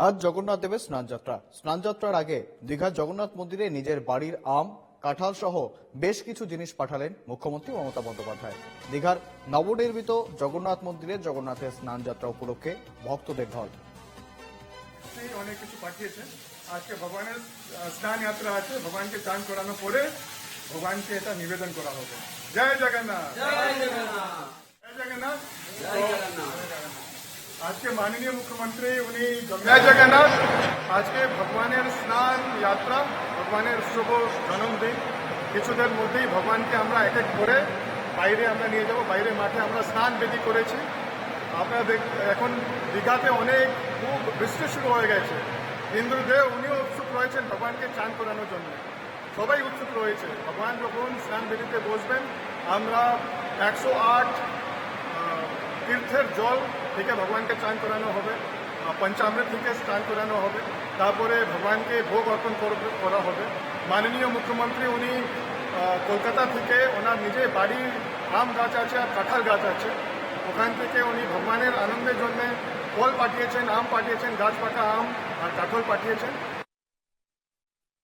আজ জগন্নাথ দেবের স্নানযাত্রার আগে দীঘার জগন্নাথ মন্দিরে নিজের বাড়ির আম কাঁঠাল সহ বেশ কিছু জিনিস পাঠালেন মুখ্যমন্ত্রী মমতা বন্দ্যোপাধ্যায়। দীঘার নবনির্মিত জগন্নাথ মন্দিরে জগন্নাথের স্নানযাত্রা উপলক্ষে ভক্তদের ঢল। অনেক কিছু পাঠিয়েছে। আজকে ভগবানের স্নান যাত্রা আছে, ভগবানকে চান করানো পরে ভগবানকে এটা নিবেদন করা হবে। জয় জগন্নাথ, জয় জগন্নাথ, জয় জগন্নাথ। আজকে মাননীয় মুখ্যমন্ত্রী উনি জয় জগন্নাথ, আজকে ভগবানের স্নান যাত্রা, ভগবানের শুভ জন্মদিন। কিছুদের মধ্যেই ভগবানকে আমরা এক এক করে বাইরে আমরা নিয়ে যাব। বাইরে মাঠে আমরা স্নান বেদি করেছি। আপনারা এখন দীঘাতে অনেক খুব বৃষ্টি শুরু হয়ে গেছে। ইন্দ্রদেব উনিও উৎসুক রয়েছেন ভগবানকে চান করানোর জন্য। সবাই উৎসুক রয়েছে। ভগবান যখন স্নান বেদিতে বসবেন, আমরা 108 তীর্থের জল থেকে ভগবানকে চান করানো হবে, পঞ্চামৃত থেকে স্নান করানো হবে, তারপরে ভগবানকে ভোগ অর্পণ করা হবে। মাননীয় মুখ্যমন্ত্রী উনি কলকাতা থেকে ওনার নিজে বাড়ির আম গাছ আছে আর কাঁঠাল গাছ আছে, ওখান থেকে উনি ভগবানের আনন্দের জন্য ফল পাঠিয়েছেন, আম পাঠিয়েছেন, গাছ পাকা আম আর কাঁঠাল পাঠিয়েছেন।